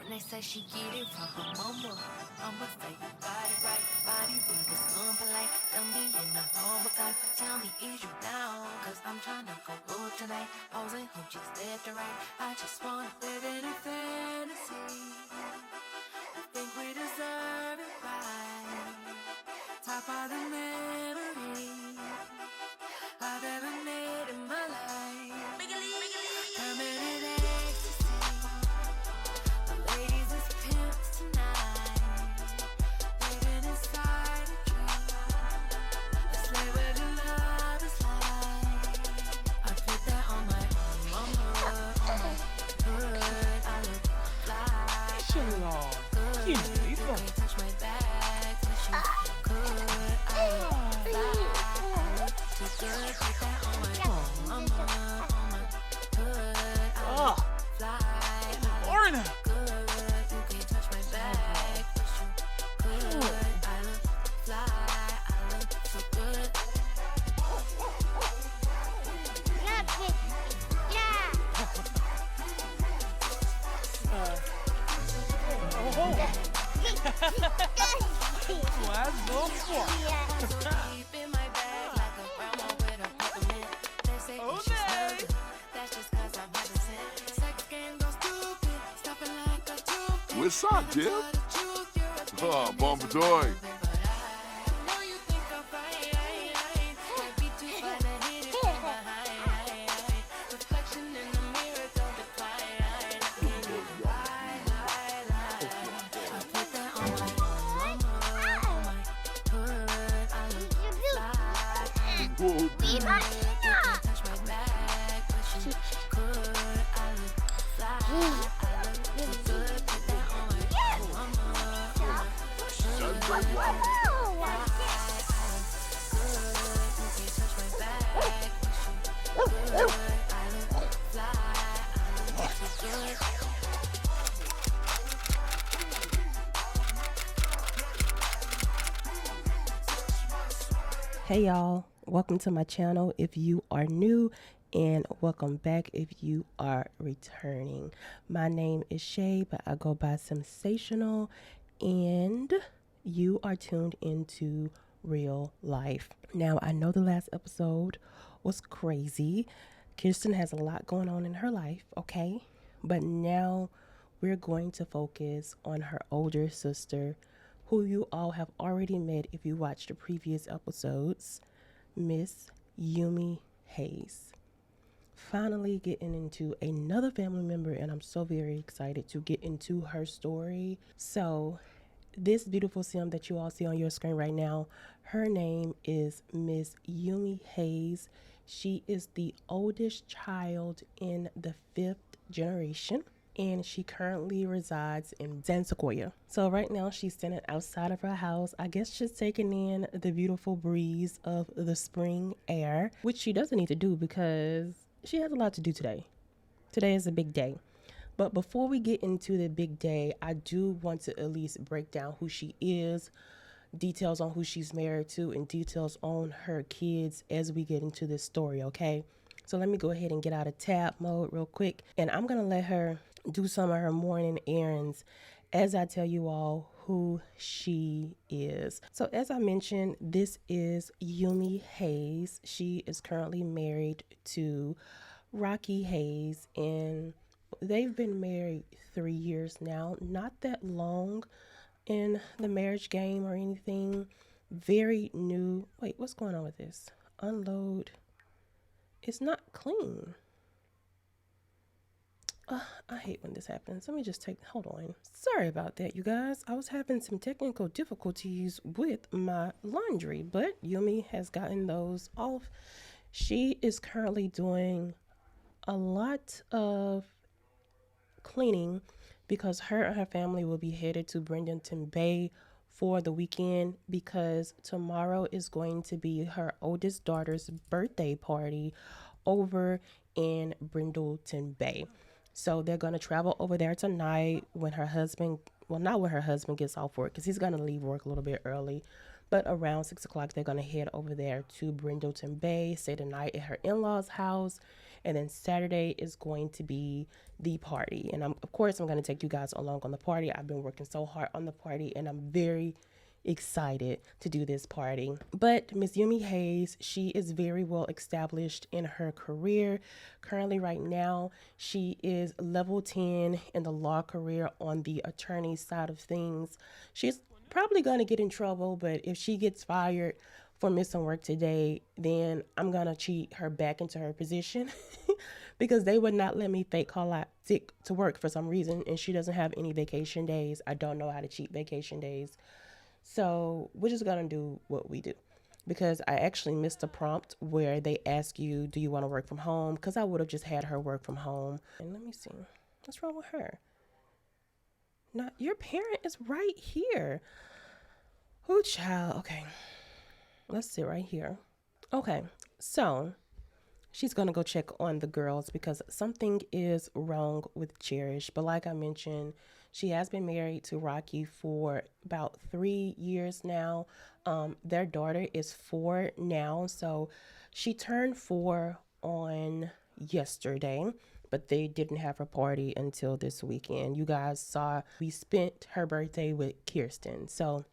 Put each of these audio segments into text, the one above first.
They say she get it from her mama. I'ma say you got it right. Body with this polite. Don't be in the overtime. Tell me, is you down? Cause I'm tryna go up tonight. Posing hoochies left and right. I just wanna live in a fantasy. I think we deserve it right. Top of the memories I've ever made in my life. Permanent ecstasy. The ladies is pimps tonight. Living inside a dream. Let's lay where the love is like. I put that on my hood, on my hood. I look fly. Good. You can't touch my bag, but you could. I look fly. I look too good. Put that on my on my hood. I look fly. I look good. You can't touch my bag, but you could. I look fly. I look too good. Deep in my bag like a grandma with a peppermint. They say that she's nervous. That's just cause I'm hesitant. Sex game goes stupid. Stopping like a toothpick. What's up, Dip? Oh, Bombadoy. Hey y'all, welcome to my channel if you are new, and welcome back if you are returning. My name is Shay, but I go by Sensational, and you are tuned into real life. Now, I know the last episode was crazy. Kiersten has a lot going on in her life, okay? But now we're going to focus on her older sister, who you all have already met if you watched the previous episodes, Miss Yumi Hayes. Finally getting into another family member, and I'm so very excited to get into her story. So this beautiful sim that you all see on your screen right now, her name is Miss Yumi Hayes. She is the oldest child in the 5th generation, and she currently resides in San Sequoia. So right now she's standing outside of her house, I guess just taking in the beautiful breeze of the spring air, which she doesn't need to do because she has a lot to do today. Today is a big day. But before we get into the big day, I do want to at least break down who she is, details on who she's married to, and details on her kids as we get into this story, okay? So let me go ahead and get out of tab mode real quick, and I'm going to let her do some of her morning errands as I tell you all who she is. So as I mentioned, this is Yumi Hayes. She is currently married to Rocky Hayes, and they've been married 3 years now. Not that long in the marriage game or anything. Very new. Wait, what's going on with this? Unload. It's not clean. I hate when this happens. Let me just hold on. Sorry about that, you guys. I was having some technical difficulties with my laundry, but Yumi has gotten those off. She is currently doing a lot of cleaning because her and her family will be headed to Brindleton Bay for the weekend, because tomorrow is going to be her oldest daughter's birthday party over in Brindleton Bay. So they're going to travel over there tonight when her husband, well, not when her husband gets off work, because he's going to leave work a little bit early. But around 6 o'clock, they're going to head over there to Brindleton Bay, stay the night at her in-laws' house. And then Saturday is going to be the party. And of course, I'm going to take you guys along on the party. I've been working so hard on the party, and I'm very excited to do this party. But Miss Yumi Hayes, she is very well established in her career. Currently, right now, she is level 10 in the law career on the attorney side of things. She's probably going to get in trouble, but if she gets fired for missing work today, then I'm going to cheat her back into her position because they would not let me fake call out sick to work for some reason, and she doesn't have any vacation days. I don't know how to cheat vacation days. So we're just going to do what we do, because I actually missed a prompt where they ask you, do you want to work from home? Because I would have just had her work from home. And let me see. What's wrong with her? Not your parent is right here. Who child? Okay. Let's sit right here. Okay. So she's going to go check on the girls because something is wrong with Cherish. But like I mentioned, she has been married to Rocky for about 3 years now. Their daughter is 4 now. So she turned 4 on yesterday, but they didn't have a party until this weekend. You guys saw we spent her birthday with Kiersten. So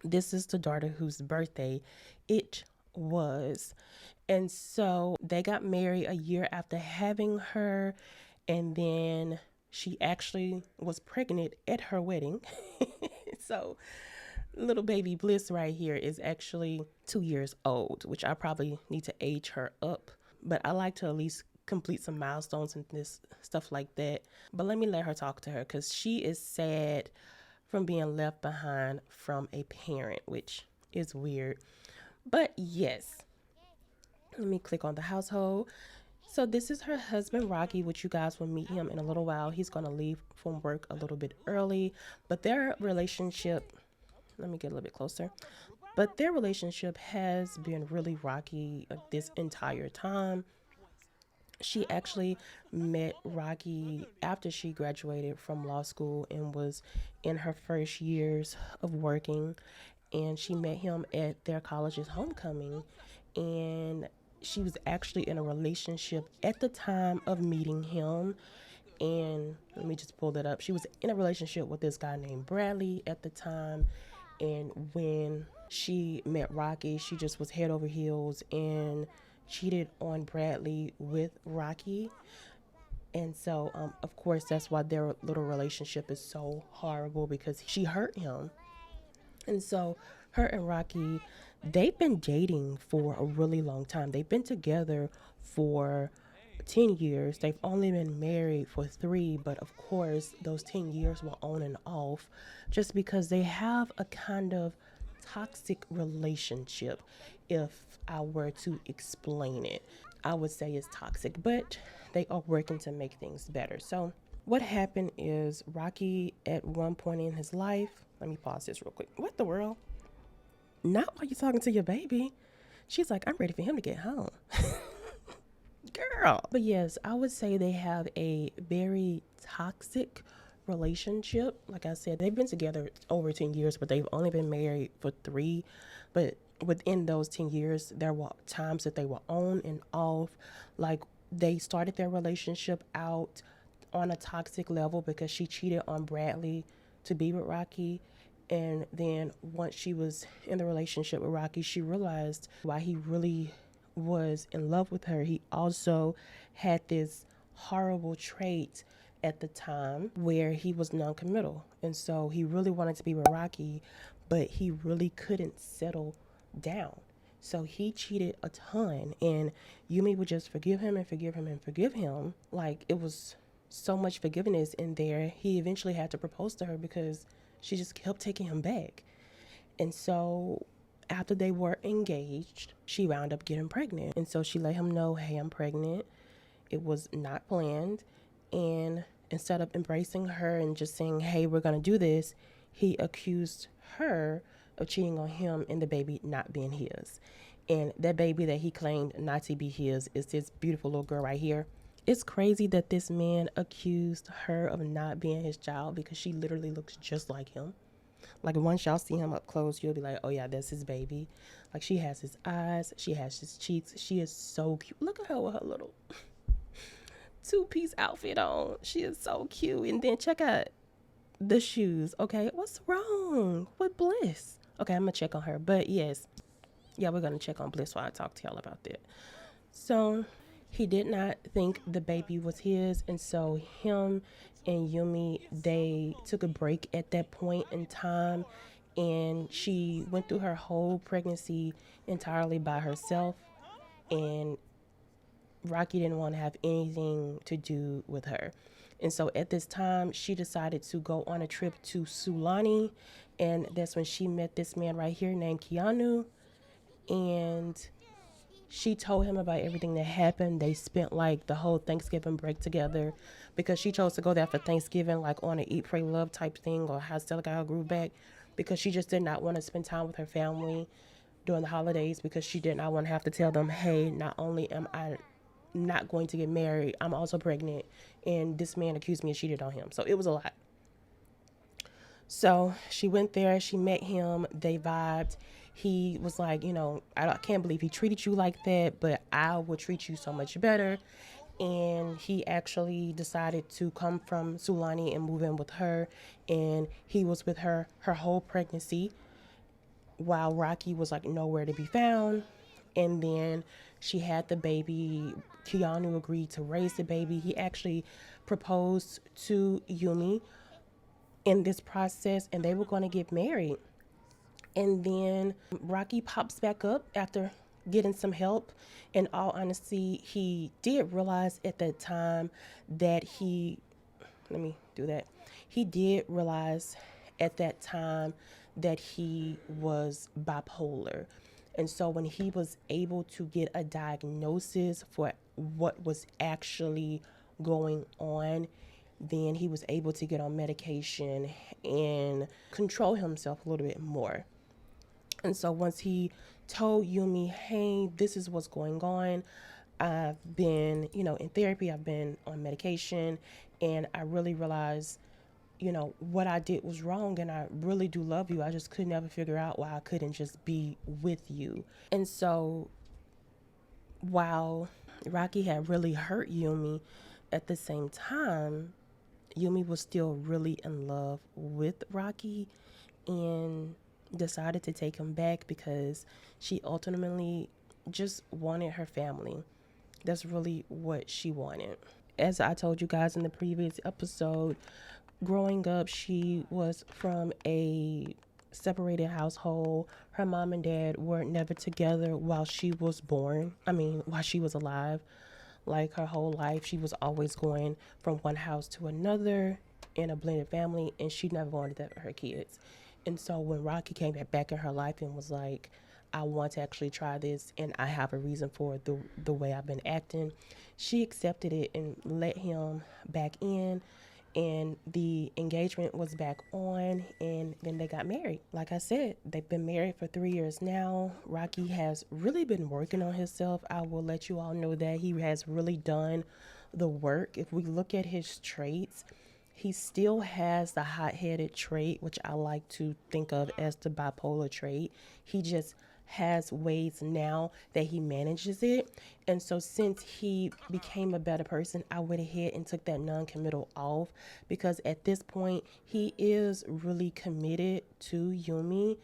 this is the daughter whose birthday it was. And so they got married a year after having her, and then she actually was pregnant at her wedding. So little baby Bliss right here is actually 2 years old, which I probably need to age her up. But I like to at least complete some milestones and this stuff like that. But let me let her talk to her, because she is sad from being left behind from a parent, which is weird. But yes, let me click on the household. So this is her husband, Rocky, which you guys will meet him in a little while. He's going to leave from work a little bit early, but their relationship, let me get a little bit closer. But their relationship has been really rocky this entire time. She actually met Rocky after she graduated from law school and was in her first years of working. And she met him at their college's homecoming. And she was actually in a relationship at the time of meeting him. And let me just pull that up. She was in a relationship with this guy named Bradley at the time. And when she met Rocky, she just was head over heels and cheated on Bradley with Rocky. And so, of course, that's why their little relationship is so horrible, because she hurt him. And so her and Rocky, they've been dating for a really long time. They've been together for 10 years. They've only been married for 3, but of course, those 10 years were on and off just because they have a kind of toxic relationship. If I were to explain it, I would say it's toxic, but they are working to make things better. So what happened is Rocky, at one point in his life, let me pause this real quick. What the world? Not while you're talking to your baby. She's like, I'm ready for him to get home. Girl. But yes, I would say they have a very toxic relationship. Like I said, they've been together over 10 years, but they've only been married for 3. But within those 10 years, there were times that they were on and off. Like, they started their relationship out on a toxic level because she cheated on Bradley to be with Rocky. And then once she was in the relationship with Rocky, she realized why he really was in love with her. He also had this horrible trait at the time where he was non-committal. And so he really wanted to be with Rocky, but he really couldn't settle down. So he cheated a ton, and Yumi would just forgive him and forgive him and forgive him. Like, it was so much forgiveness in there. He eventually had to propose to her because she just kept taking him back. And so after they were engaged, she wound up getting pregnant. And so she let him know, hey, I'm pregnant. It was not planned. And instead of embracing her and just saying, hey, we're going to do this, he accused her of cheating on him and the baby not being his. And that baby that he claimed not to be his is this beautiful little girl right here. It's crazy that this man accused her of not being his child because she literally looks just like him. Like, once y'all see him up close, you'll be like, oh yeah, that's his baby. Like, she has his eyes, she has his cheeks. She is so cute. Look at her with her little two-piece outfit on. She is so cute. And then check out the shoes. Okay, what's wrong with Bliss? Okay, I'm gonna check on her. But yes, yeah, we're gonna check on Bliss while I talk to y'all about that. So he did not think the baby was his, and so him and Yumi, they took a break at that point in time, and she went through her whole pregnancy entirely by herself, and Rocky didn't want to have anything to do with her. And so at this time, she decided to go on a trip to Sulani, and that's when she met this man right here named Keanu, and she told him about everything that happened. They spent like the whole Thanksgiving break together because she chose to go there for Thanksgiving, like on an Eat, Pray, Love type thing, or how Stella got her groove back, because she just did not want to spend time with her family during the holidays, because she did not want to have to tell them, hey, not only am I not going to get married, I'm also pregnant, and this man accused me and cheated on him. So it was a lot. So she went there, she met him, they vibed. He was like, I can't believe he treated you like that, but I will treat you so much better. And he actually decided to come from Sulani and move in with her. And he was with her whole pregnancy, while Rocky was like nowhere to be found. And then she had the baby. Keanu agreed to raise the baby. He actually proposed to Yumi in this process, and they were going to get married. And then Rocky pops back up after getting some help. In all honesty, he did realize at that time that he did realize at that time that he was bipolar. And so when he was able to get a diagnosis for what was actually going on, then he was able to get on medication and control himself a little bit more. And so once he told Yumi, hey, this is what's going on, I've been, in therapy, I've been on medication, and I really realized, what I did was wrong, and I really do love you. I just could never figure out why I couldn't just be with you. And so while Rocky had really hurt Yumi, at the same time, Yumi was still really in love with Rocky and decided to take him back because she ultimately just wanted her family. That's really what she wanted. As I told you guys in the previous episode, growing up, she was from a separated household. Her mom and dad were never together while she was born. While she was alive. Like her whole life, she was always going from one house to another in a blended family, and she never wanted that for her kids. And so when Rocky came back in her life and was like, I want to actually try this, and I have a reason for the way I've been acting, she accepted it and let him back in, and the engagement was back on, and then they got married. Like I said, they've been married for 3 years now. Rocky has really been working on himself. I will let you all know that he has really done the work. If we look at his traits, he still has the hot-headed trait, which I like to think of as the bipolar trait. He just has ways now that he manages it. And so since he became a better person, I went ahead and took that non-committal off, because at this point he is really committed to Yumi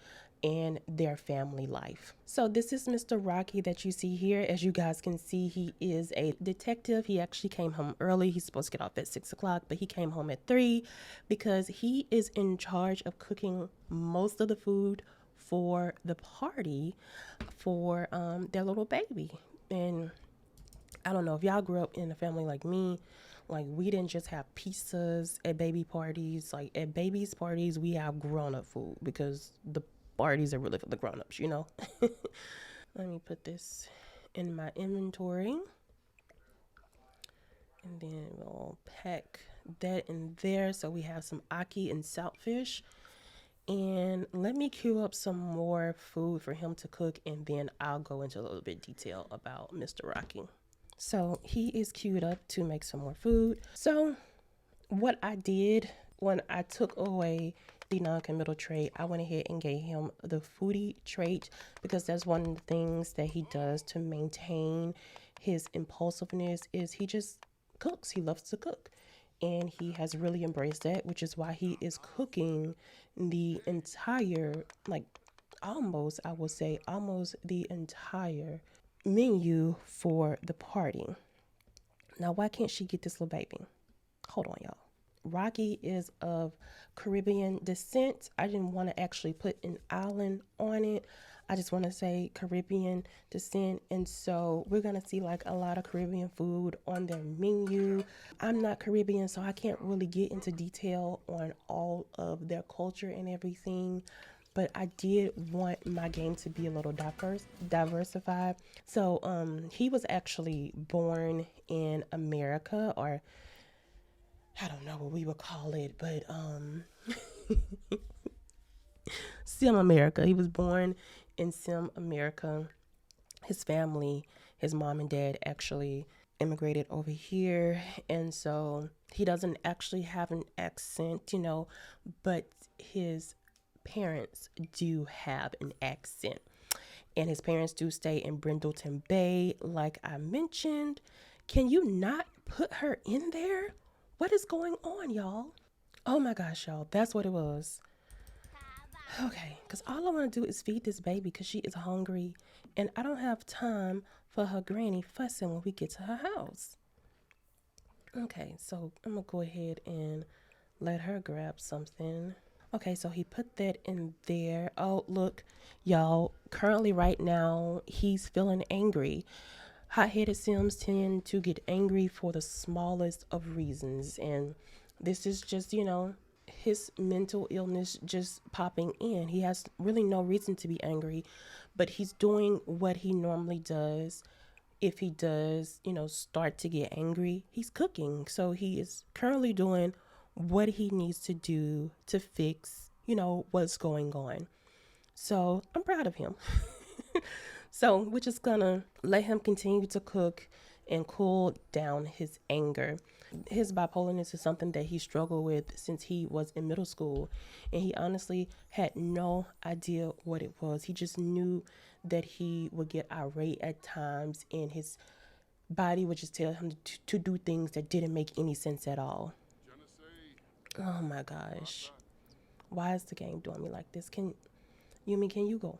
and their family life. So this is Mr. Rocky that you see here. As you guys can see, he is a detective. He actually came home early. He's supposed to get off at 6 o'clock, but he came home at 3 because he is in charge of cooking most of the food for the party for their little baby. And I don't know if y'all grew up in a family like me. Like, we didn't just have pizzas at baby parties. Like, at babies' parties, we have grown-up food because the parties are really for the grown-ups, Let me put this in my inventory. And then we'll pack that in there. So we have some ackee and saltfish. And let me queue up some more food for him to cook, and then I'll go into a little bit of detail about Mr. Rocky. So he is queued up to make some more food. So what I did when I took away the non-committal trait, I went ahead and gave him the foodie trait, because that's one of the things that he does to maintain his impulsiveness. Is he just cooks. He loves to cook. And he has really embraced that, which is why he is cooking the entire, like almost, I will say, almost the entire menu for the party. Now, why can't she get this little baby? Hold on, y'all. Rocky is of Caribbean descent. I didn't want to actually put an island on it. I just want to say Caribbean descent. And so we're going to see like a lot of Caribbean food on their menu. I'm not Caribbean, so I can't really get into detail on all of their culture and everything. But I did want my game to be a little diversified. So he was actually born in America, or I don't know what we would call it, but Sim America. He was born in Sim America. His family, his mom and dad actually immigrated over here, and so he doesn't actually have an accent, but his parents do have an accent. And his parents do stay in Brindleton Bay, like I mentioned. Can you not put her in there? What is going on, y'all? Oh my gosh, y'all. That's what it was. Okay, because all I want to do is feed this baby because she is hungry. And I don't have time for her granny fussing when we get to her house. Okay, so I'm going to go ahead and let her grab something. Okay, so he put that in there. Oh, look, y'all, currently right now, he's feeling angry. Hot-headed Sims tend to get angry for the smallest of reasons. And this is just, his mental illness just popping in. He has really no reason to be angry, but he's doing what he normally does. If he does, start to get angry, he's cooking. So he is currently doing what he needs to do to fix, what's going on. So I'm proud of him. So we're just gonna let him continue to cook and cool down his anger. His bipolarness is something that he struggled with since he was in middle school, and he honestly had no idea what it was. He just knew that he would get irate at times, and his body would just tell him to do things that didn't make any sense at all. Oh my gosh. Why is the game doing me like this? Yumi, can you go?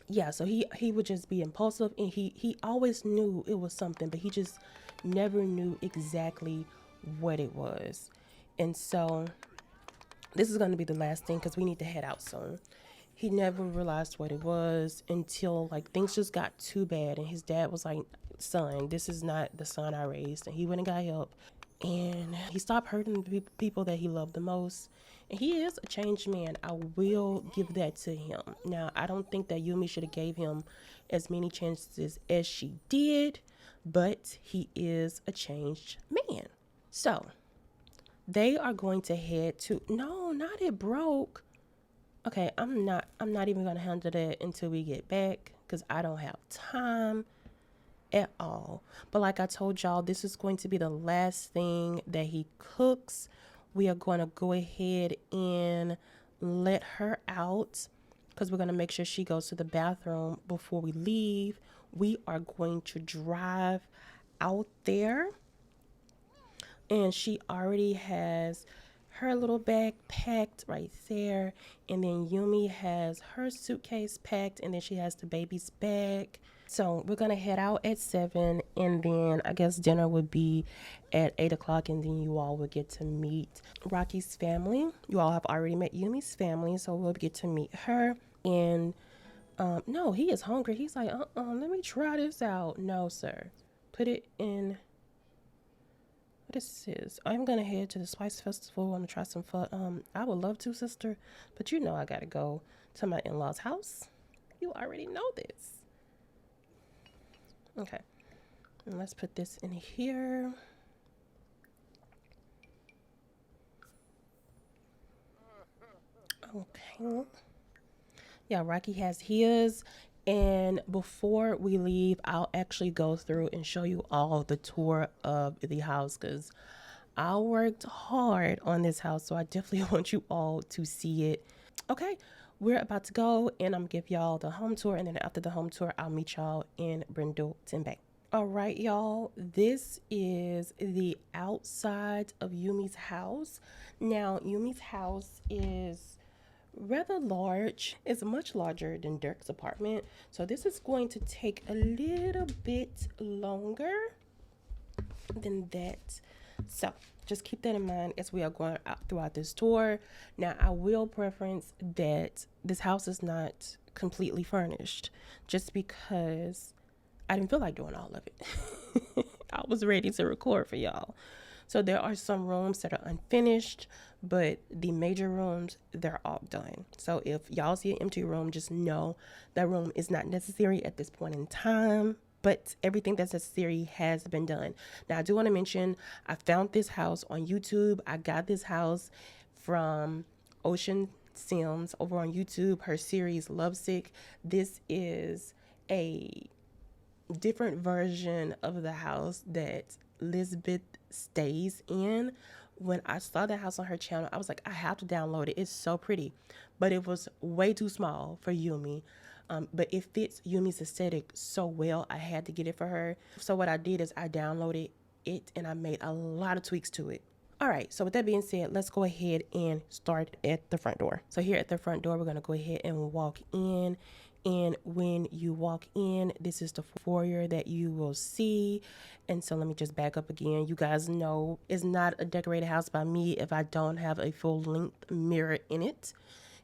Yeah, so he would just be impulsive, and he always knew it was something, but he just never knew exactly what it was. And so this is going to be the last thing because we need to head out soon. He never realized what it was until like things just got too bad, and his dad was like, son, this is not the son I raised. And he went and got help, and he stopped hurting the people that he loved the most. And he is a changed man. I will give that to him. Now, I don't think that Yumi should have gave him as many chances as she did, but he is a changed man. So they are going to head to, no, not it broke. Okay, I'm not even gonna handle that until we get back because I don't have time at all. But like I told y'all, this is going to be the last thing that he cooks. We are going to go ahead and let her out because we're going to make sure she goes to the bathroom before we leave. We are going to drive out there, and she already has her little bag packed right there, and then Yumi has her suitcase packed, and then she has the baby's bag. So we're gonna head out at 7, and then I guess dinner would be at 8 o'clock, and then you all will get to meet Rocky's family. You all have already met Yumi's family, so we'll get to meet her. And no, he is hungry. He's like, let me try this out. No, sir. Put it in. What is this? I'm gonna head to the Spice Festival. I'm gonna try some fun. I would love to, sister, but I gotta go to my in-laws' house. You already know this. Okay, and let's put this in here. Okay. Yeah, Rocky has his. And before we leave, I'll actually go through and show you all the tour of the house because I worked hard on this house. So I definitely want you all to see it. Okay, we're about to go, and I'm going to give y'all the home tour. And then after the home tour, I'll meet y'all in Brindleton Bay. All right, y'all. This is the outside of Yumi's house. Now, Yumi's house is rather large. It's much larger than Dirk's apartment. So this is going to take a little bit longer than that. So just keep that in mind as we are going out throughout this tour. Now, I will preference that this house is not completely furnished just because I didn't feel like doing all of it. I was ready to record for y'all. So there are some rooms that are unfinished, but the major rooms, they're all done. So if y'all see an empty room, just know that room is not necessary at this point in time, but everything that's necessary has been done. Now, I do want to mention, I found this house on YouTube. I got this house from Ocean Sims over on YouTube, her series Lovesick. This is a different version of the house that Lisbeth stays in. When I saw the house on her channel, I was like, I have to download it. It's so pretty. But it was way too small for Yumi. But it fits Yumi's aesthetic so well, I had to get it for her. So what I did is I downloaded it and I made a lot of tweaks to it. All right, so with that being said, let's go ahead and start at the front door. So here at the front door, we're going to go ahead and walk in. And when you walk in, this is the foyer that you will see. And so let me just back up again. You guys know it's not a decorated house by me if I don't have a full-length mirror in it.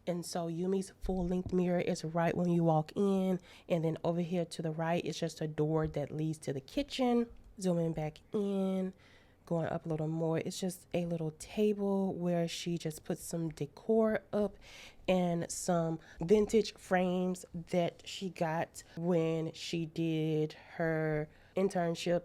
And so Yumi's full-length mirror is right when you walk in. And then over here to the right is just a door that leads to the kitchen. Zooming back in. Going up a little more, it's just a little table where she just put some decor up and some vintage frames that she got when she did her internship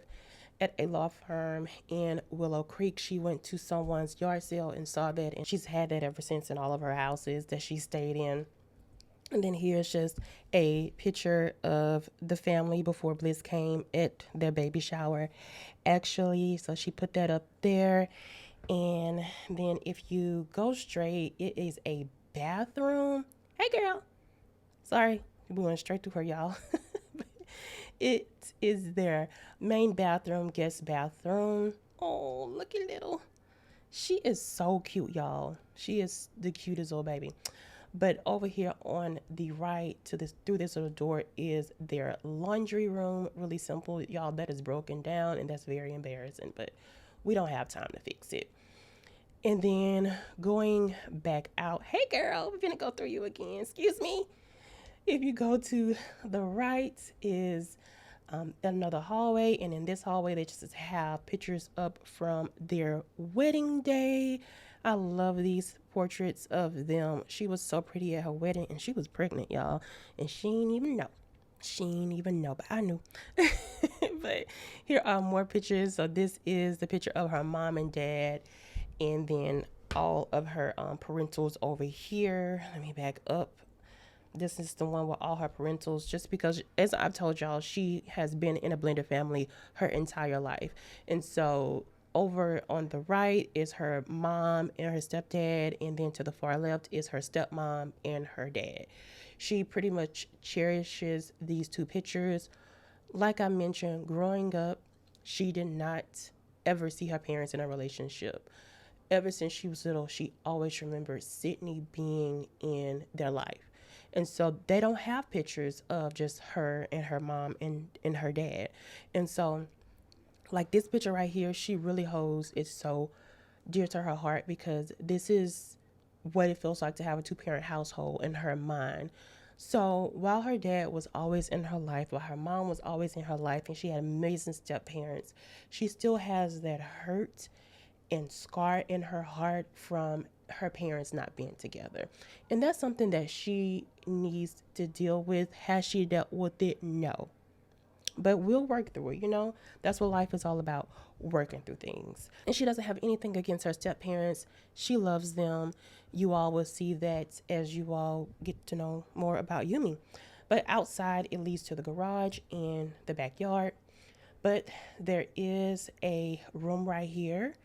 at a law firm in Willow Creek. She went to someone's yard sale and saw that, and she's had that ever since in all of her houses that she stayed in. And then here's just a picture of the family before Bliss came at their baby shower, actually. So she put that up there. And then if you go straight, it is a bathroom. Hey, girl. Sorry, we went straight to her, y'all. It is their main bathroom, guest bathroom. Oh, look at little. She is so cute, y'all. She is the cutest little baby. But over here on the right to this through this little door is their laundry room. Really simple, y'all. That is broken down and that's very embarrassing, but we don't have time to fix it. And then going back out, hey girl, we're gonna go through you again. Excuse me. If you go to the right is another hallway, and in this hallway they just have pictures up from their wedding day. I love these portraits of them. She was so pretty at her wedding, and she was pregnant, y'all, and she didn't even know. She didn't even know, but I knew. But here are more pictures. So this is the picture of her mom and dad, and then all of her parentals over here. Let me back up. This is the one with all her parentals, just because, as I've told y'all, she has been in a blended family her entire life. And so over on the right is her mom and her stepdad, and then to the far left is her stepmom and her dad. She pretty much cherishes these two pictures. Like I mentioned, growing up, she did not ever see her parents in a relationship. Ever since she was little, she always remembered Sydney being in their life. And so they don't have pictures of just her and her mom and her dad. And so like this picture right here, she really holds it so dear to her heart, because this is what it feels like to have a two-parent household in her mind. So while her dad was always in her life, while her mom was always in her life, and she had amazing step-parents, she still has that hurt and scar in her heart from her parents not being together. And that's something that she needs to deal with. Has she dealt with it? No. But we'll work through it, you know? That's what life is all about, working through things. And she doesn't have anything against her step-parents. She loves them. You all will see that as you all get to know more about Yumi. But outside, it leads to the garage and the backyard. But there is a room right here.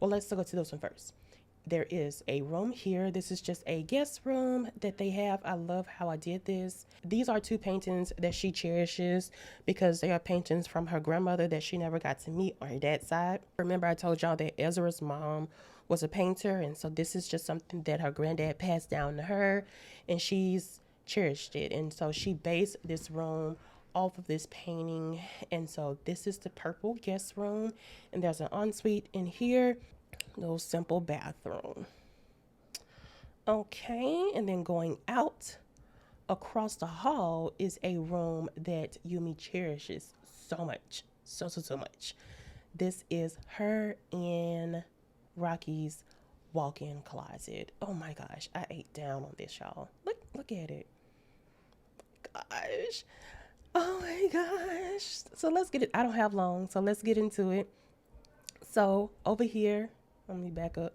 Well, let's go to this one first. there is a room here. This is just a guest room that they have. I love how I did this. These are two paintings that she cherishes because they are paintings from her grandmother that she never got to meet on her dad's side. Remember, I told y'all that Ezra's mom was a painter, and so this is just something that her granddad passed down to her, and she's cherished it. And so she based this room off of this painting. And so this is the purple guest room, and there's an ensuite in here, little simple bathroom. Okay, and then going out across the hall is a room that Yumi cherishes so much, so much. This is her and Rocky's walk-in closet. Oh my gosh, I ate down on this, y'all. Look at it. Gosh. Oh my gosh. So let's get it. I don't have long, so let's get into it. So over here, let me back up.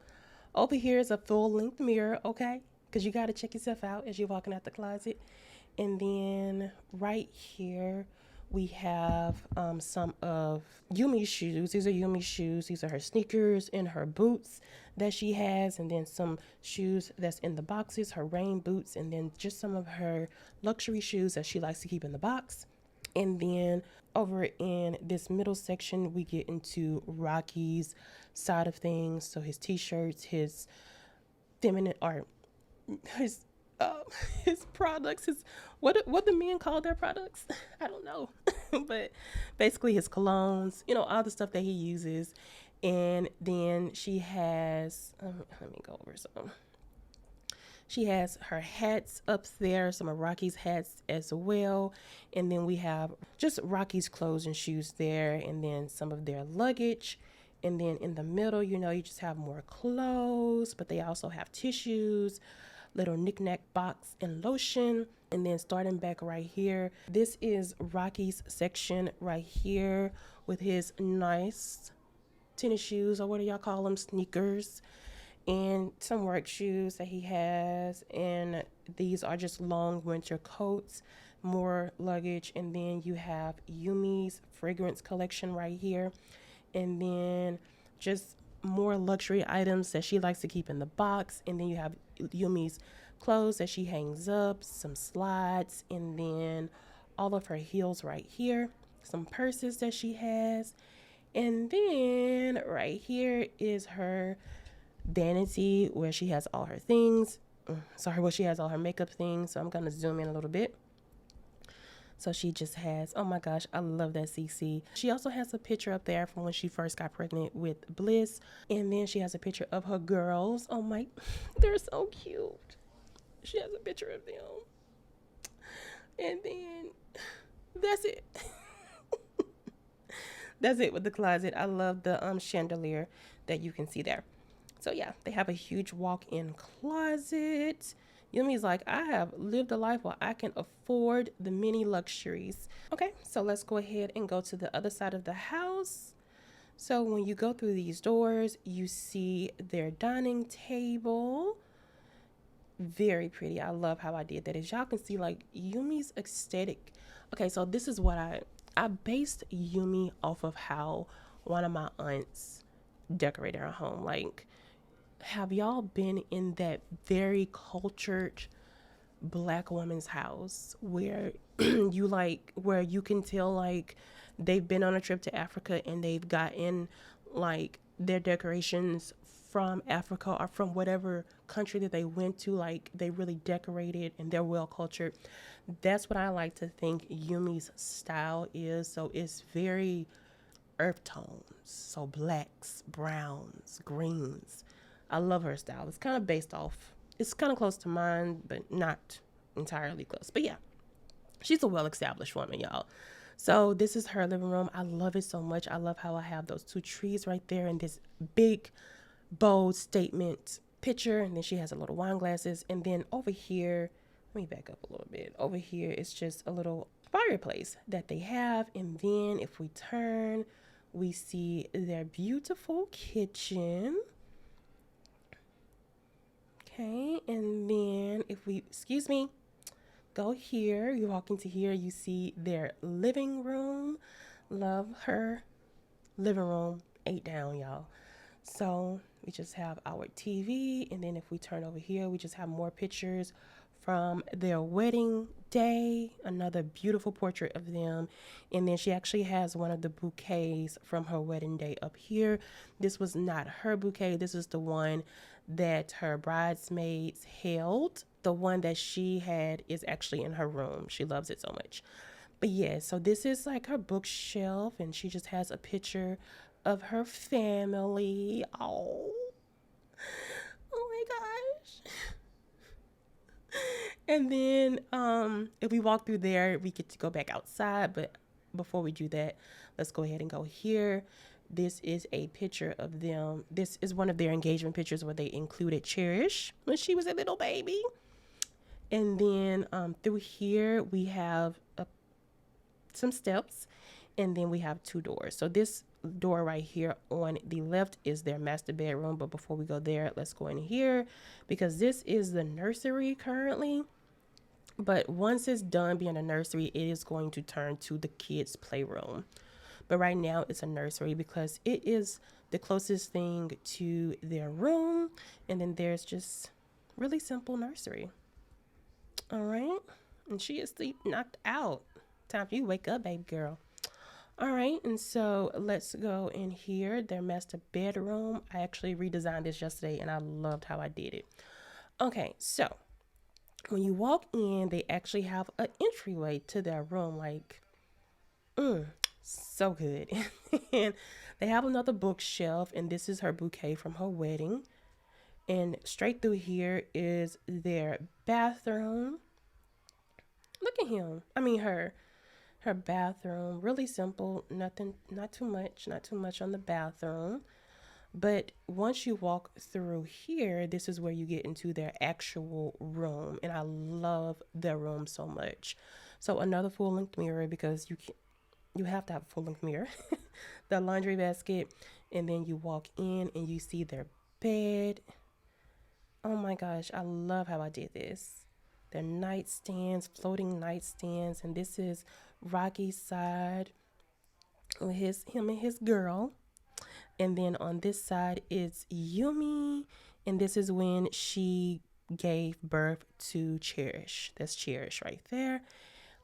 Over here is a full-length mirror, okay? Because you got to check yourself out as you're walking out the closet. And then right here, we have some of Yumi's shoes. These are Yumi's shoes. These are her sneakers and her boots that she has. And then some shoes that's in the boxes, her rain boots. And then just some of her luxury shoes that she likes to keep in the box. And then over in this middle section, we get into Rocky's side of things. So his t-shirts, his feminine art, his products, his what the men call their products, I don't know. But basically his colognes, all the stuff that he uses. And then she has let me go over some. She has her hats up there, some of Rocky's hats as well. And then we have just Rocky's clothes and shoes there, and then some of their luggage. And then in the middle, you just have more clothes, but they also have tissues, little knick-knack box and lotion. And then starting back right here, this is Rocky's section right here with his nice tennis shoes, or what do y'all call them, sneakers, and some work shoes that he has. And these are just long winter coats, more luggage. And then you have Yumi's fragrance collection right here. And then just more luxury items that she likes to keep in the box. And then you have Yumi's clothes that she hangs up, some slides, and then all of her heels right here, some purses that she has. And then right here is her vanity where she has all her things. Where she has all her makeup things. So I'm going to zoom in a little bit. So she just has, oh my gosh, I love that CC. She also has a picture up there from when she first got pregnant with Bliss. And then she has a picture of her girls. Oh my, they're so cute. She has a picture of them. And then that's it. That's it with the closet. I love the chandelier that you can see there. So yeah, they have a huge walk-in closet. Yumi's like, I have lived a life where I can afford the many luxuries. Okay, so let's go ahead and go to the other side of the house. So when you go through these doors, you see their dining table. Very pretty. I love how I did that. As y'all can see, like, Yumi's aesthetic. Okay, so this is what I based Yumi off of how one of my aunts decorated her home. Like, have y'all been in that very cultured Black woman's house where where you can tell like they've been on a trip to Africa and they've gotten like their decorations from Africa or from whatever country that they went to, like they really decorated and they're well cultured. That's what I like to think Yumi's style is. So it's very earth tones, so blacks, browns, greens. I love her style. It's kind of based off, it's kind of close to mine, but not entirely close. But yeah, she's a well-established woman, y'all. So this is her living room. I love it so much. I love how I have those two trees right there and this big, bold statement picture. And then she has a little wine glasses. And then over here, let me back up a little bit. Over here, it's just a little fireplace that they have. And then if we turn, we see their beautiful kitchen. Okay, and then if we, go here, you walk into here, you see their living room. Love her living room. 8 down, y'all. So we just have our TV. And then if we turn over here, we just have more pictures from their wedding day. Another beautiful portrait of them. And then she actually has one of the bouquets from her wedding day up here. This was not her bouquet. This is the one that her bridesmaids held. The one that she had is actually in her room. She loves it so much. But yeah, so this is like her bookshelf, and she just has a picture of her family. Oh, oh my gosh. And then if we walk through there, we get to go back outside. But before we do that, let's go ahead and go here. This is a picture of them. This is one of their engagement pictures where they included Cherish when she was a little baby. And then through here, we have some steps, and then we have two doors. So this door right here on the left is their master bedroom. But before we go there, let's go in here because this is the nursery currently. But once it's done being a nursery, it is going to turn to the kids' playroom. But right now it's a nursery because it is the closest thing to their room. And then there's just really simple nursery. All right. And she is sleep knocked out. Time for you to wake up, baby girl. All right. And so let's go in here. Their master bedroom. I actually redesigned this yesterday and I loved how I did it. Okay. So when you walk in, they actually have an entryway to their room. Like, so good. And they have another bookshelf, and this is her bouquet from her wedding. And straight through here is their bathroom. Look at him. I mean her bathroom. Really simple. Nothing, not too much on the bathroom. But once you walk through here, this is where you get into their actual room. And I love their room so much. So another full-length mirror because you have to have a full-length mirror. The laundry basket. And then you walk in and you see their bed. Oh my gosh, I love how I did this. Their nightstands, floating nightstands. And this is Rocky's side with him and his girl. And then on this side is Yumi. And this is when she gave birth to Cherish. That's Cherish right there.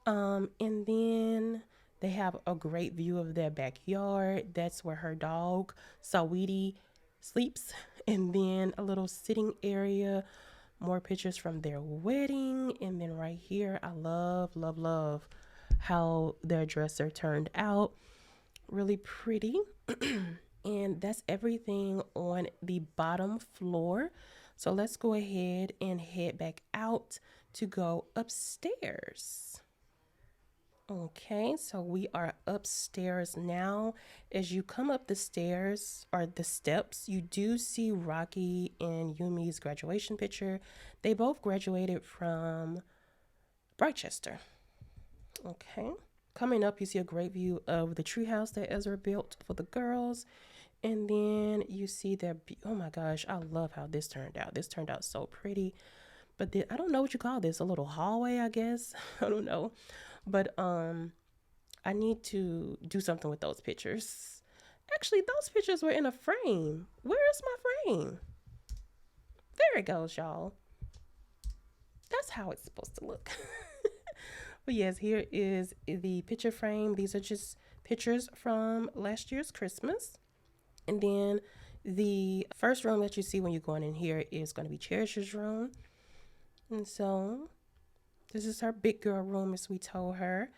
And then they have a great view of their backyard. That's where her dog, Saweetie, sleeps. And then a little sitting area. More pictures from their wedding. And then right here, I love how their dresser turned out. Really pretty. And that's everything on the bottom floor. So let's go ahead and head back out to go upstairs. Okay, so we are upstairs now. As you come up the stairs or the steps, you do see Rocky and Yumi's graduation picture. They both graduated from Brightchester. Okay. Coming up, you see a great view of the treehouse that Ezra built for the girls. And then you see their, oh my gosh, I love how this turned out. This turned out so pretty. But I don't know what you call this, a little hallway, I guess. I don't know. But I need to do something with those pictures. Actually, those pictures were in a frame. Where is my frame? There it goes, y'all. That's how it's supposed to look. But yes, here is the picture frame. These are just pictures from last year's Christmas. And then the first room that you see when you're going in here is going to be Cherish's room. And so this is her big girl room, as we told her.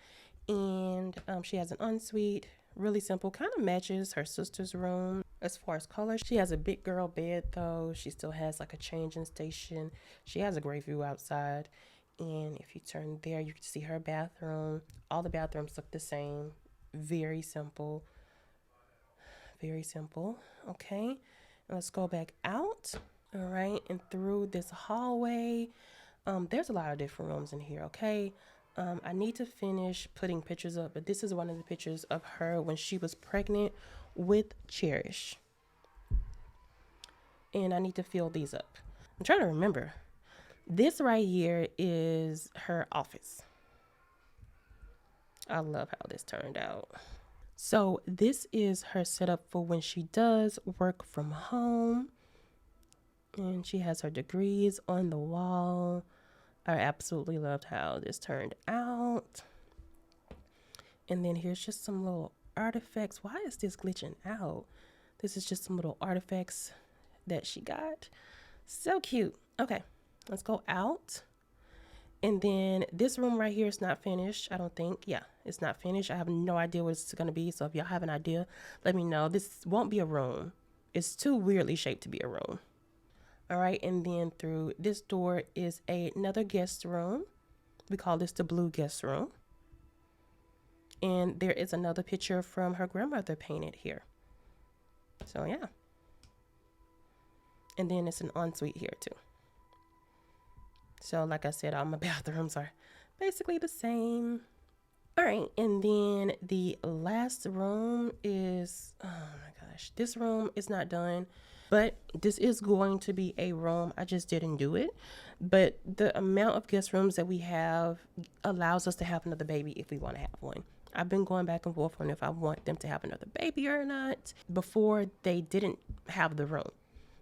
And she has an ensuite. Really simple. Kind of matches her sister's room as far as color. She has a big girl bed, though. She still has like a changing station. She has a great view outside. And if you turn there, you can see her bathroom. All the bathrooms look the same. Very simple. Very simple. Okay. Let's go back out. All right. And through this hallway, there's a lot of different rooms in here. Okay. I need to finish putting pictures up, but this is one of the pictures of her when she was pregnant with Cherish. And I need to fill these up. I'm trying to remember. This right here is her office. I love how this turned out. So this is her setup for when she does work from home. And she has her degrees on the wall. I absolutely loved how this turned out. And then here's just some little artifacts. Why is this glitching out? This is just some little artifacts that she got. So cute. Okay, let's go out. And then this room right here is not finished, I don't think. Yeah, it's not finished. I have no idea what it's going to be. So if y'all have an idea, let me know. This won't be a room. It's too weirdly shaped to be a room. All right, and then through this door is another guest room. We call this the blue guest room. And there is another picture from her grandmother painted here. So yeah. And then it's an ensuite here too. So like I said, all my bathrooms are basically the same. All right, and then the last room is, oh my gosh, this room is not done, but this is going to be a room. I just didn't do it. But the amount of guest rooms that we have allows us to have another baby if we want to have one. I've been going back and forth on if I want them to have another baby or not. Before, they didn't have the room.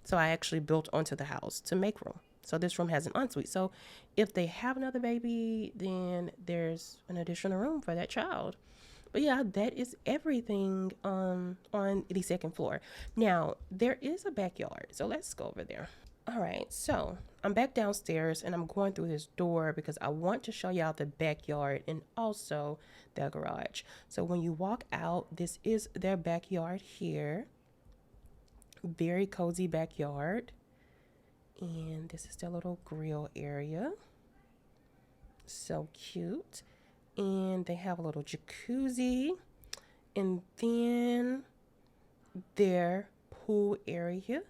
So I actually built onto the house to make room. So this room has an ensuite. So if they have another baby, then there's an additional room for that child. But yeah, that is everything on the second floor. Now, there is a backyard. So let's go over there. All right, so I'm back downstairs and I'm going through this door because I want to show y'all the backyard and also the garage. So when you walk out, this is their backyard here. Very cozy backyard. And this is their little grill area. So cute. And they have a little jacuzzi. And then their pool area.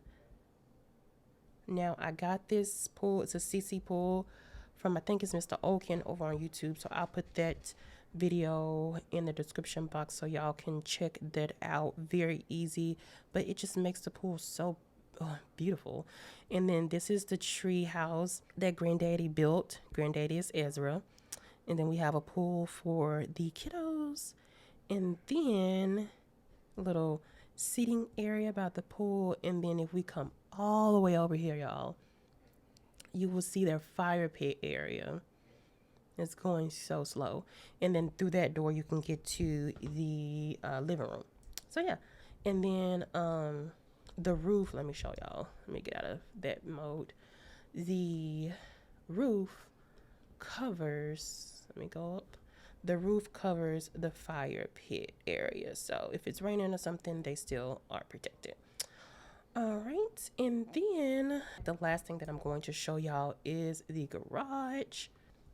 Now, I got this pool. It's a CC pool from, I think it's Mr. Oken over on YouTube. So I'll put that video in the description box so y'all can check that out. Very easy. But it just makes the pool so beautiful. And then this is the tree house that Granddaddy built. Granddaddy is Ezra. And then we have a pool for the kiddos. And then a little seating area about the pool. And then if we come all the way over here, y'all, you will see their fire pit area. It's going so slow. And then through that door, you can get to the living room. So yeah. And then the roof, let me show y'all. Let me get out of that mode. The roof covers, let me go up. The roof covers the fire pit area. So if it's raining or something, they still are protected. All right. And then the last thing that I'm going to show y'all is the garage.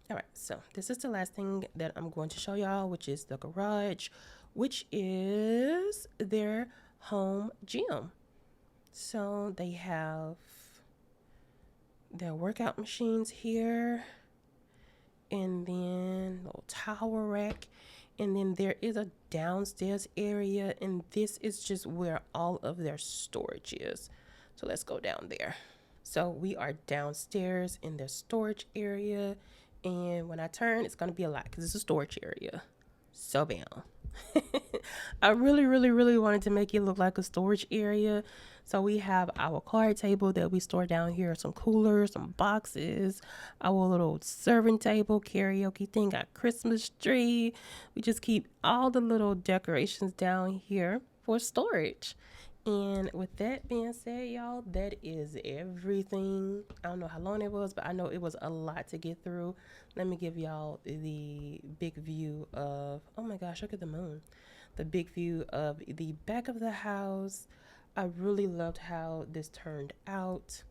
All right. So this is the last thing that I'm going to show y'all, which is the garage, which is their home gym. So they have their workout machines here, and then a little towel rack, and then there is a downstairs area, and this is just where all of their storage is. So let's go down there. So we are downstairs in their storage area, and when I turn, it's going to be a lot because it's a storage area. So bam. I really wanted to make it look like a storage area. So we have our card table that we store down here, some coolers, some boxes, our little serving table, karaoke thing, got Christmas tree. We just keep all the little decorations down here for storage. And with that being said, y'all, that is everything. I don't know how long it was, but I know it was a lot to get through. Let me give y'all the big view of, oh my gosh, look at the moon. The big view of the back of the house. I really loved how this turned out.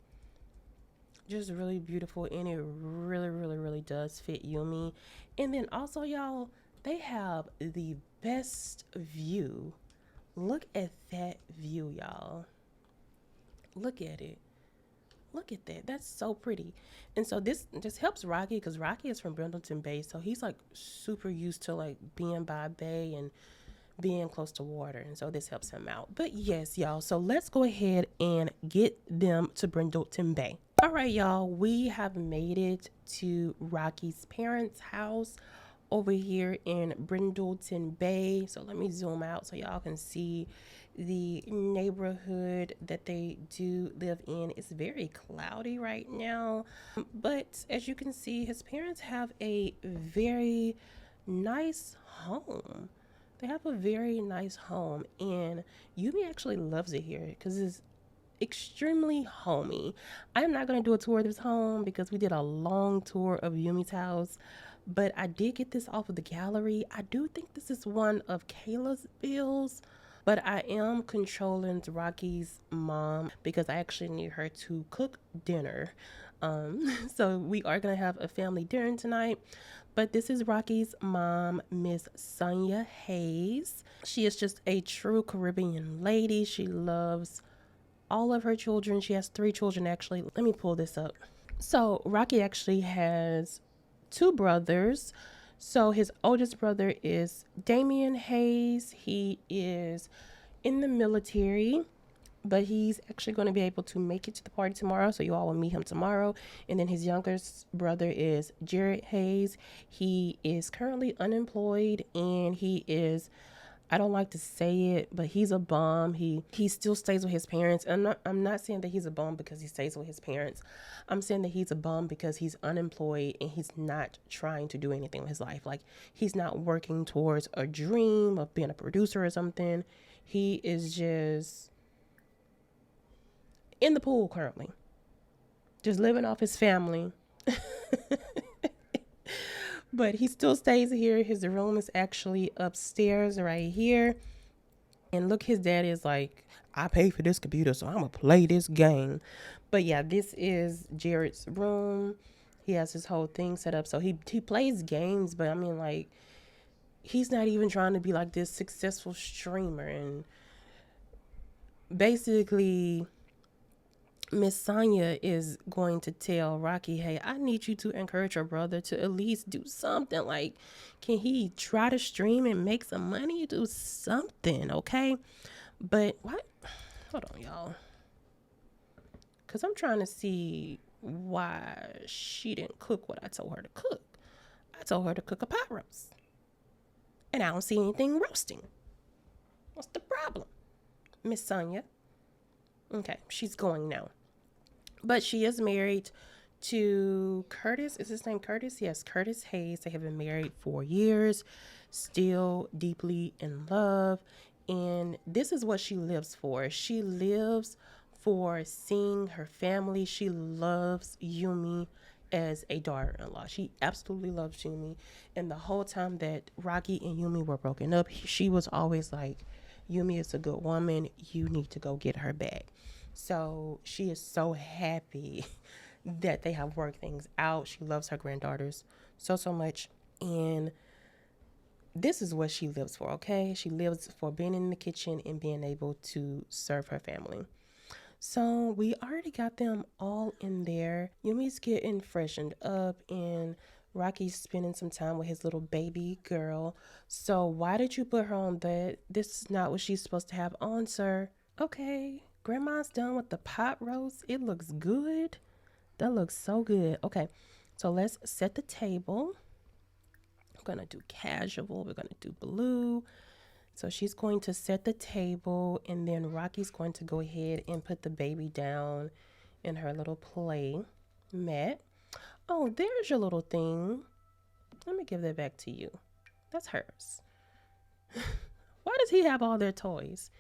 Just really beautiful, and it really does fit Yumi. And then also, y'all, they have the best view. Look at that view, y'all. Look at it. Look at that. That's so pretty. And so this just helps Rocky, because Rocky is from Brindleton Bay, so he's like super used to like being by a bay and being close to water, and so this helps him out. But yes, y'all, so let's go ahead and get them to Brindleton Bay. All right, y'all, we have made it to Rocky's parents' house over here in Brindleton Bay. So let me zoom out so y'all can see the neighborhood that they do live in is very cloudy right now. But as you can see, his parents have a very nice home. They have a very nice home, and Yumi actually loves it here because it's extremely homey. I'm not going to do a tour of this home because we did a long tour of Yumi's house, but I did get this off of the gallery. I do think this is one of Kayla's bills, but I am controlling Rocky's mom because I actually need her to cook dinner. So we are going to have a family dinner tonight. But this is Rocky's mom, Miss Sonia Hayes. She is just a true Caribbean lady. She loves all of her children. She has 3 children, actually. Let me pull this up. So Rocky actually has 2 brothers. So his oldest brother is Damian Hayes. He is in the military, but he's actually going to be able to make it to the party tomorrow. So you all will meet him tomorrow. And then his youngest brother is Jared Hayes. He is currently unemployed, and he is, I don't like to say it, but he's a bum. He still stays with his parents. And I'm not saying that he's a bum because he stays with his parents. I'm saying that he's a bum because he's unemployed and he's not trying to do anything with his life. Like, he's not working towards a dream of being a producer or something. He is just in the pool currently, just living off his family. But he still stays here. His room is actually upstairs right here. And look, his dad is like, I pay for this computer, so I'm going to play this game. But yeah, this is Jared's room. He has his whole thing set up. So he plays games, but I mean, like, he's not even trying to be like this successful streamer. And basically, Miss Sonia is going to tell Rocky, hey, I need you to encourage your brother to at least do something. Like, can he try to stream and make some money? Do something, okay? But what? Hold on, y'all. Because I'm trying to see why she didn't cook what I told her to cook. I told her to cook a pot roast. And I don't see anything roasting. What's the problem, Miss Sonia? Okay, she's going now. But she is married to Curtis. Is his name Curtis? Yes, Curtis Hayes. They have been married 4 years, still deeply in love. And this is what she lives for. She lives for seeing her family. She loves Yumi as a daughter-in-law. She absolutely loves Yumi. And the whole time that Rocky and Yumi were broken up, she was always like, Yumi is a good woman. You need to go get her back. So she is so happy that they have worked things out. She loves her granddaughters so much. And this is what she lives for, okay? She lives for being in the kitchen and being able to serve her family. So we already got them all in there. Yumi's getting freshened up and Rocky's spending some time with his little baby girl. So why did you put her on that? This is not what she's supposed to have on, sir. Okay, Grandma's done with the pot roast. It looks good. That looks so good. Okay, so let's set the table. I'm going to do casual. We're going to do blue. So she's going to set the table, and then Rocky's going to go ahead and put the baby down in her little play mat. Oh, there's your little thing. Let me give that back to you. That's hers. Why does he have all their toys?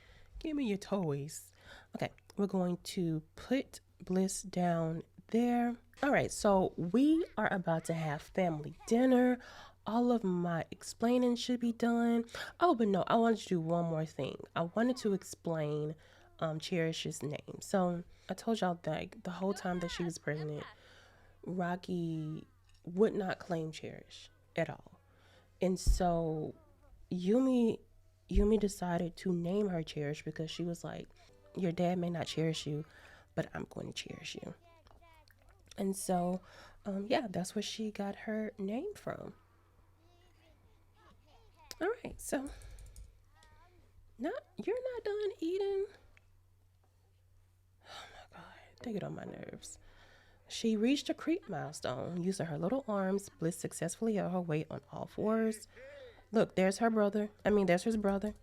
Give me your toys. Okay, we're going to put Bliss down there. All right, so we are about to have family dinner. All of my explaining should be done. Oh, but no, I wanted to do one more thing. I wanted to explain Cherish's name. So I told y'all that the whole time that she was pregnant, Rocky would not claim Cherish at all. And so Yumi decided to name her Cherish because she was like, your dad may not cherish you, but I'm going to cherish you. And so, yeah, that's where she got her name from. All right, so you're not done eating. Oh my God, they get on my nerves. She reached a creep milestone. Using her little arms, Bliss successfully held her weight on all fours. Look, there's her brother. There's his brother.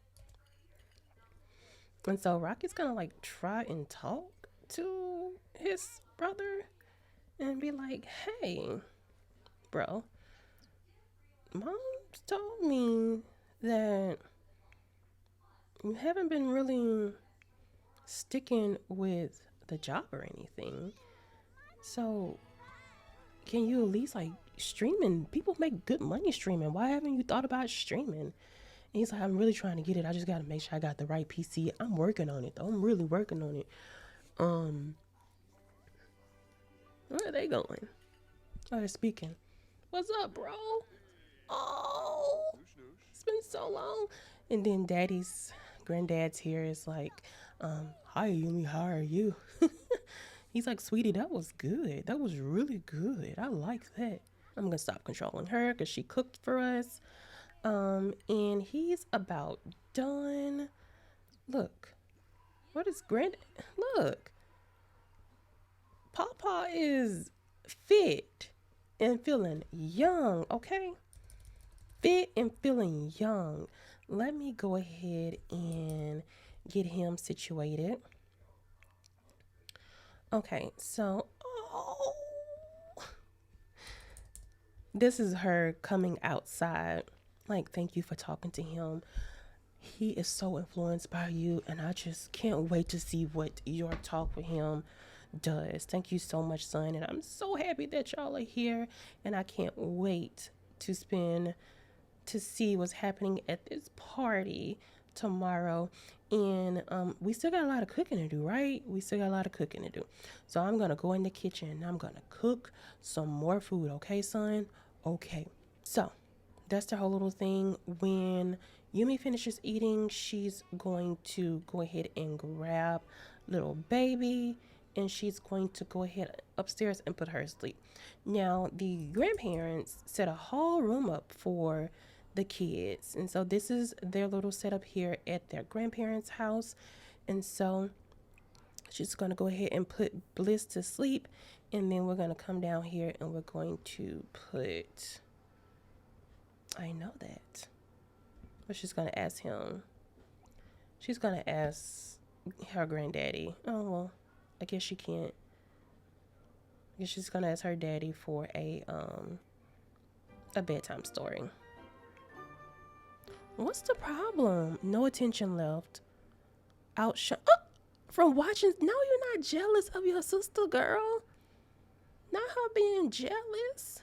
And so Rocky's gonna like try and talk to his brother and be like, hey, bro, mom told me that you haven't been really sticking with the job or anything. So can you at least like streaming? People make good money streaming. Why haven't you thought about streaming? And he's like, I'm really trying to get it. I just gotta make sure I got the right PC. I'm working on it though. I'm really working on it. Um, where are they going? Oh, they're speaking. What's up, bro? Oh, it's been so long. And then granddad's here is like, hi Yumi, how are you? He's like, sweetie, that was good. That was really good. I like that. I'm gonna stop controlling her because she cooked for us. And he's about done. Look, what is grand? Look, Papa is fit and feeling young, okay? Fit and feeling young. Let me go ahead and get him situated. Okay, so this is her coming outside. Like, thank you for talking to him. He is so influenced by you, and I just can't wait to see what your talk with him does. Thank you so much, son, and I'm so happy that y'all are here, and I can't wait to see what's happening at this party tomorrow. And we still got a lot of cooking to do, right? We still got a lot of cooking to do. So I'm gonna go in the kitchen and I'm gonna cook some more food, okay, son? Okay. So that's the whole little thing. When Yumi finishes eating, she's going to go ahead and grab little baby and she's going to go ahead upstairs and put her to sleep. Now, the grandparents set a whole room up for the kids. And so this is their little setup here at their grandparents' house. And so she's going to go ahead and put Bliss to sleep. And then we're going to come down here and we're going to put... I know that. But she's going to ask him. She's going to ask her granddaddy. Oh, well, I guess she can't. I guess she's going to ask her daddy for a bedtime story. What's the problem? No attention left. From watching. No, you're not jealous of your sister, girl. Not her being jealous.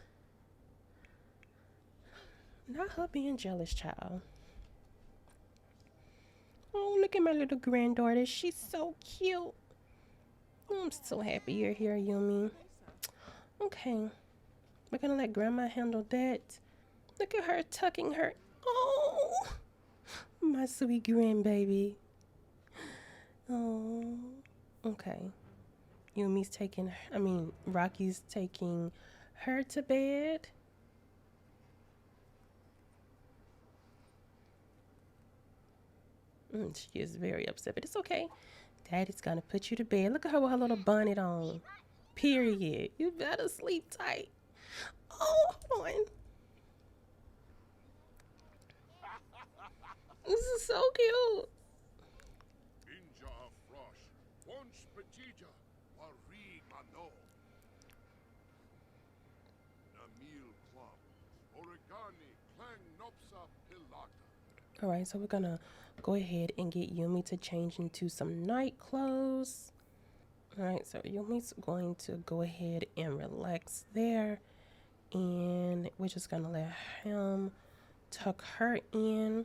Not her being jealous, child. Oh, look at my little granddaughter. She's so cute. Oh, I'm so happy you're here, Yumi. Okay. We're gonna let Grandma handle that. Look at her tucking her. Oh, my sweet grandbaby. Oh, okay. Rocky's taking her to bed. She is very upset, but it's okay. Daddy's gonna put you to bed. Look at her with her little bonnet on. Period. You better sleep tight. Oh, hold on. This is so cute. All right, so we're gonna go ahead and get Yumi to change into some night clothes. All right, so Yumi's going to go ahead and relax there. And we're just gonna let him tuck her in.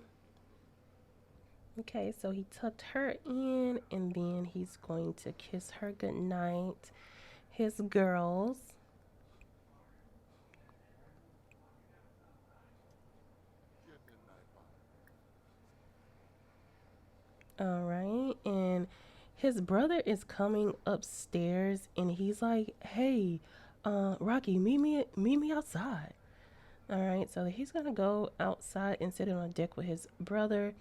Okay, so he tucked her in and then he's going to kiss her goodnight. His girls. All right, and his brother is coming upstairs and he's like, hey, Rocky, meet me outside. All right, so he's gonna go outside and sit on deck with his brother,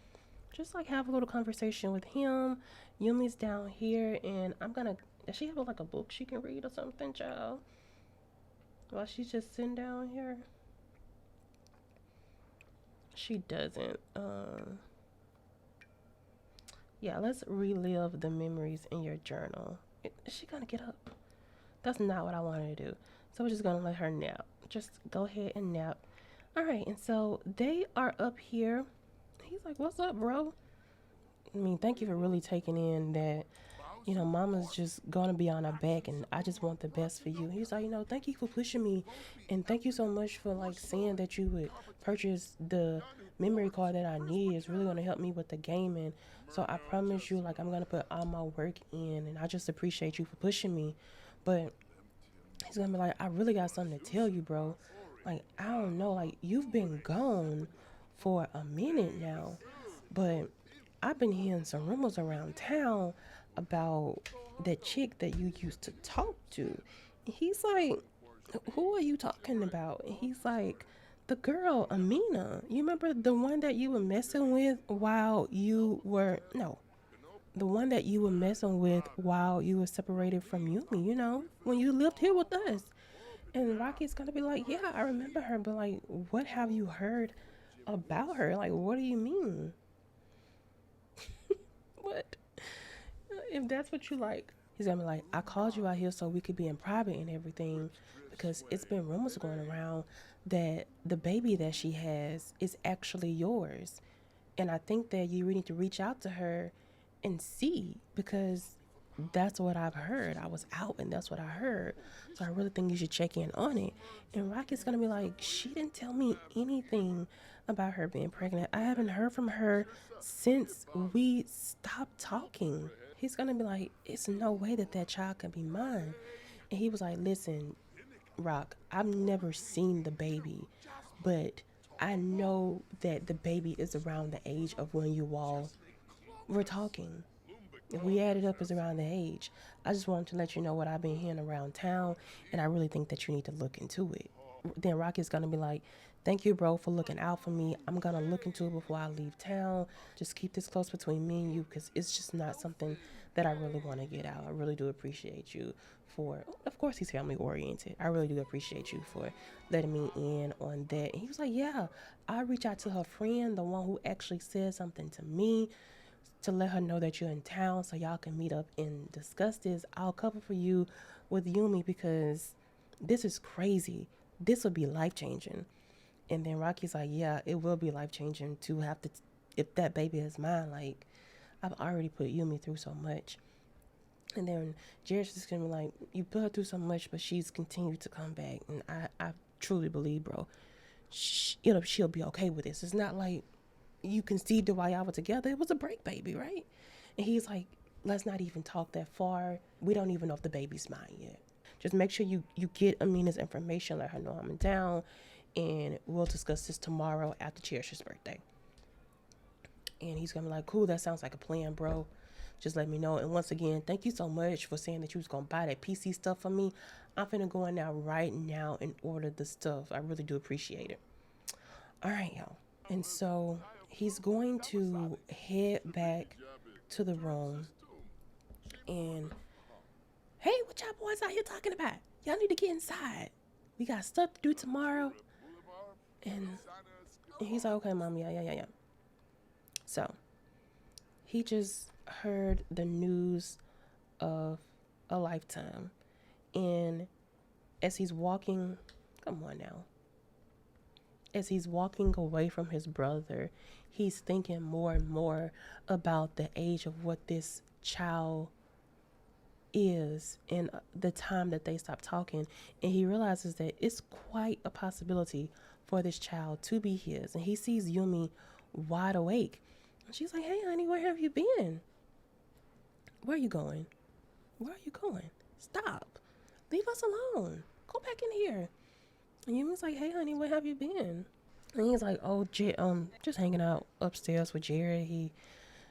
just like have a little conversation with him. Yumi's down here, and does she have like a book she can read or something, child? While she's just sitting down here? She doesn't. Yeah, let's relive the memories in your journal. Is she gonna get up? That's not what I wanted to do. So we're just gonna let her nap. Just go ahead and nap. All right, and so they are up here. He's like, "What's up, bro?" I mean, thank you for really taking in that, mama's just gonna be on her back and I just want the best for you. He's like, thank you for pushing me and thank you so much for like saying that you would purchase the memory card that I need. It's really gonna help me with the gaming. So I promise you, like, I'm gonna put all my work in and I just appreciate you for pushing me. But he's gonna be like, I really got something to tell you, bro. Like, I don't know, like, you've been gone for a minute now, but I've been hearing some rumors around town about that chick that you used to talk to. He's like, who are you talking about? He's like, the girl, Amina. You remember the one that you were messing with while you were, no, the one that you were messing with while you were separated from Yumi, when you lived here with us. And Rocky's gonna be like, yeah, I remember her, but like, what have you heard about her? Like, what do you mean? What? If that's what you like. He's gonna be like, I called you out here so we could be in private and everything because it's been rumors going around that the baby that she has is actually yours. And I think that you need to reach out to her and see because that's what I've heard. I was out and that's what I heard. So I really think you should check in on it. And Rocky's gonna be like, she didn't tell me anything about her being pregnant. I haven't heard from her since we stopped talking. He's gonna be like, it's no way that that child can be mine. And he was like, listen, Rock, I've never seen the baby, but I know that the baby is around the age of when you all were talking. If we add it up, it's around the age. I just wanted to let you know what I've been hearing around town, and I really think that you need to look into it. Then Rocky's gonna be like, thank you, bro, for looking out for me. I'm gonna look into it before I leave town. Just keep this close between me and you because it's just not something that I really want to get out. I really do appreciate you for, of course, he's family oriented. I really do appreciate you for letting me in on that. And he was like, yeah, I'll reach out to her friend, the one who actually said something to me, to let her know that you're in town so y'all can meet up and discuss this. I'll cover for you with Yumi because this is crazy. This will be life changing. And then Rocky's like, yeah, it will be life changing to have to, if that baby is mine, like, I've already put Yumi through so much. And then Jared's just gonna be like, you put her through so much, but she's continued to come back. And I truly believe, bro, she'll be okay with this. It's not like you conceived it while y'all were together. It was a break baby, right? And he's like, let's not even talk that far. We don't even know if the baby's mine yet. Just make sure you get Amina's information, let her know I'm in town, and we'll discuss this tomorrow after Cherish's birthday. And he's gonna be like, cool, that sounds like a plan, bro. Just let me know. And once again, thank you so much for saying that you was gonna buy that PC stuff for me. I'm finna go in now right now and order the stuff. I really do appreciate it. All right, y'all. And so he's going to head back to the room. And hey, what y'all boys out here talking about? Y'all need to get inside. We got stuff to do tomorrow. And he's like, okay, mom, yeah. So he just heard the news of a lifetime. And as he's walking, come on now, as he's walking away from his brother, he's thinking more and more about the age of what this child is and the time that they stopped talking. And he realizes that it's quite a possibility for this child to be his. And he sees Yumi wide awake. And she's like, hey, honey, where have you been? Where are you going? Where are you going? Stop. Leave us alone. Go back in here. And Yumi's like, hey, honey, where have you been? And he's like, oh, just hanging out upstairs with Jared. He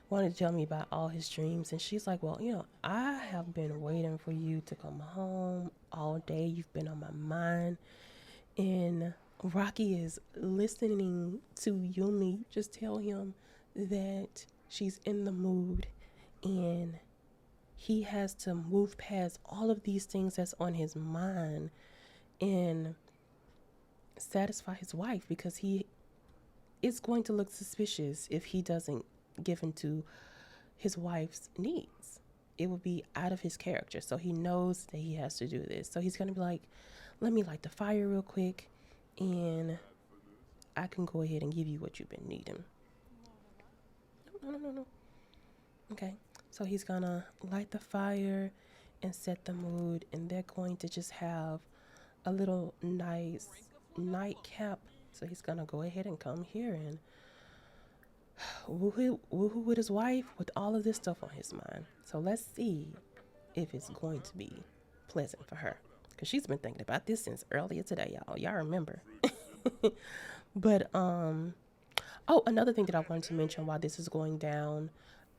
wanted to tell me about all his dreams. And she's like, well, I have been waiting for you to come home all day. You've been on my mind. And Rocky is listening to Yumi just tell him that she's in the mood and he has to move past all of these things that's on his mind and satisfy his wife because he is going to look suspicious if he doesn't give into his wife's needs. It would be out of his character. So he knows that he has to do this. So he's going to be like, let me light the fire real quick and I can go ahead and give you what you've been needing. No. Okay. So he's going to light the fire and set the mood. And they're going to just have a little nice nightcap. So he's going to go ahead and come here and woohoo with his wife with all of this stuff on his mind. So let's see if it's going to be pleasant for her, because she's been thinking about this since earlier today, y'all remember. But another thing that I wanted to mention while this is going down,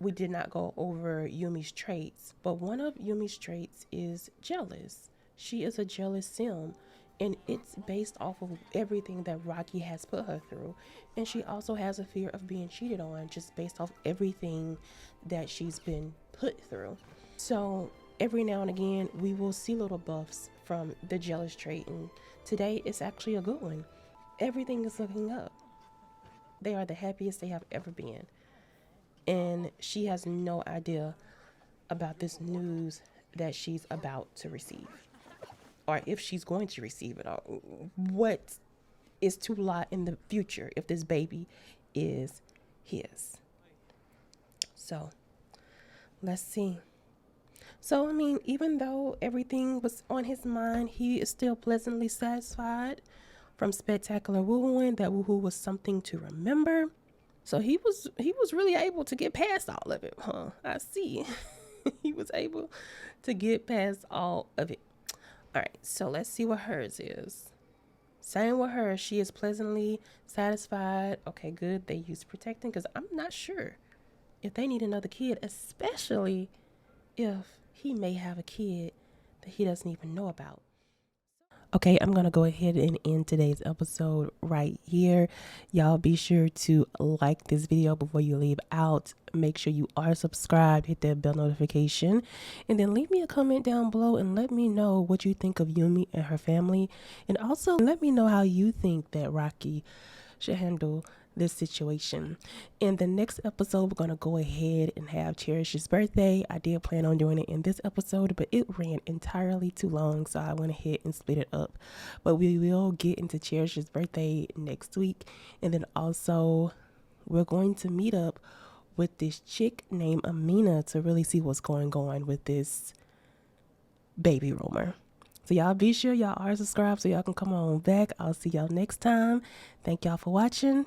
we did not go over Yumi's traits, but one of Yumi's traits is jealous. She is a jealous sim, and it's based off of everything that Rocky has put her through. And she also has a fear of being cheated on just based off everything that she's been put through. So every now and again, we will see little buffs from the jealous trait. And today it's actually a good one. Everything is looking up. They are the happiest they have ever been. And she has no idea about this news that she's about to receive, or if she's going to receive it, or what is to lie in the future if this baby is his. So let's see. So, I mean, even though everything was on his mind, he is still pleasantly satisfied from spectacular woohooing. That woohoo was something to remember. So he was really able to get past all of it, huh? I see. He was able to get past all of it. All right, so let's see what hers is. Same with her. She is pleasantly satisfied. Okay, good. They use protecting, because I'm not sure if they need another kid, especially if he may have a kid that he doesn't even know about. Okay, I'm going to go ahead and end today's episode right here. Y'all be sure to like this video before you leave out. Make sure you are subscribed, hit that bell notification, and then leave me a comment down below and let me know what you think of Yumi and her family. And also let me know how you think that Rocky should handle this situation. In the next episode, we're going to go ahead and have Cherish's birthday. I did plan on doing it in this episode, but it ran entirely too long, so I went ahead and split it up. But we will get into Cherish's birthday next week. And then also we're going to meet up with this chick named Amina to really see what's going on with this baby rumor. So y'all be sure y'all are subscribed so y'all can come on back. I'll see y'all next time. Thank y'all for watching.